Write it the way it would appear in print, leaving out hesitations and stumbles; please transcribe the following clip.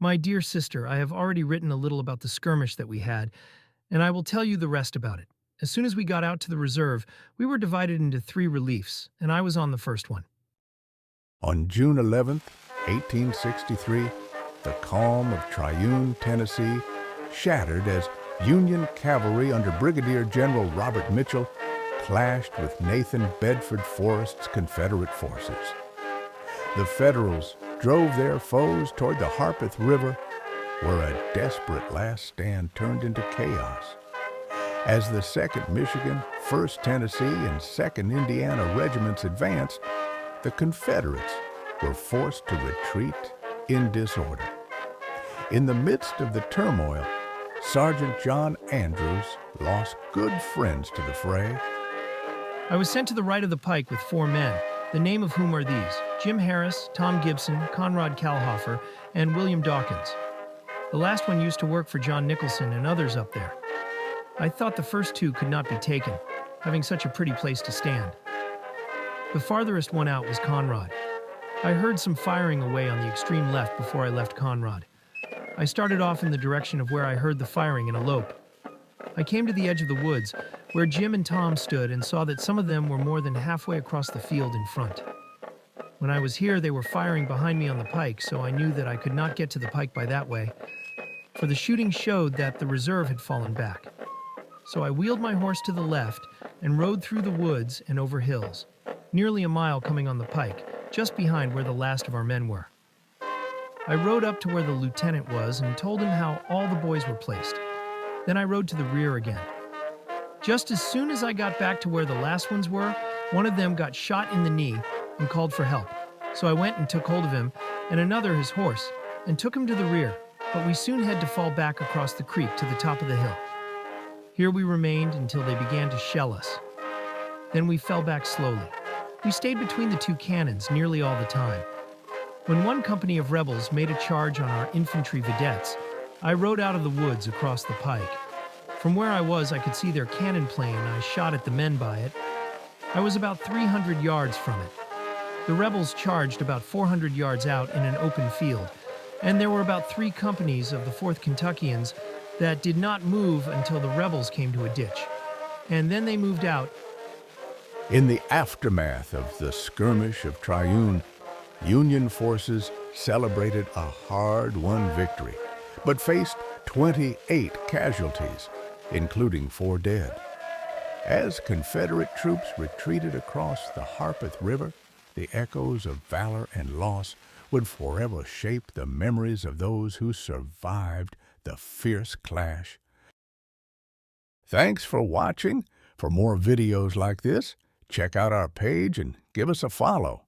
My dear sister, I have already written a little about the skirmish that we had, and I will tell you the rest about it. As soon as we got out to the reserve, we were divided into three reliefs, and I was on the first one. On June 11th, 1863, the calm of Triune, Tennessee, shattered as Union cavalry under Brigadier General Robert Mitchell clashed with Nathan Bedford Forrest's Confederate forces. The Federals drove their foes toward the Harpeth River, where a desperate last stand turned into chaos. As the 2nd Michigan, 1st Tennessee, and 2nd Indiana regiments advanced, the Confederates were forced to retreat in disorder. In the midst of the turmoil, Sergeant John Andrews lost good friends to the fray. I was sent to the right of the pike with 4 men, the name of whom are these: Jim Harris, Tom Gibson, Conrad Kalhofer, and William Dawkins. The last one used to work for John Nicholson and others up there. I thought the first 2 could not be taken, having such a pretty place to stand. The farthest one out was Conrad. I heard some firing away on the extreme left before I left Conrad. I started off in the direction of where I heard the firing in a lope. I came to the edge of the woods, where Jim and Tom stood, and saw that some of them were more than halfway across the field in front. When I was here, they were firing behind me on the pike, so I knew that I could not get to the pike by that way, for the shooting showed that the reserve had fallen back. So I wheeled my horse to the left and rode through the woods and over hills, nearly a mile coming on the pike, just behind where the last of our men were. I rode up to where the lieutenant was and told him how all the boys were placed. Then I rode to the rear again. Just as soon as I got back to where the last ones were, one of them got shot in the knee and called for help. So I went and took hold of him, and another his horse, and took him to the rear, but we soon had to fall back across the creek to the top of the hill. Here we remained until they began to shell us. Then we fell back slowly. We stayed between the 2 cannons nearly all the time. When one company of rebels made a charge on our infantry vedettes, I rode out of the woods across the pike. From where I was, I could see their cannon plane, and I shot at the men by it. I was about 300 yards from it. The rebels charged about 400 yards out in an open field, and there were about 3 companies of the 4th Kentuckians that did not move until the rebels came to a ditch. And then they moved out. In the aftermath of the skirmish of Triune, Union forces celebrated a hard-won victory, but faced 28 casualties, including 4 dead. As Confederate troops retreated across the Harpeth River, the echoes of valor and loss would forever shape the memories of those who survived the fierce clash. Thanks for watching. For more videos like this, check out our page and give us a follow.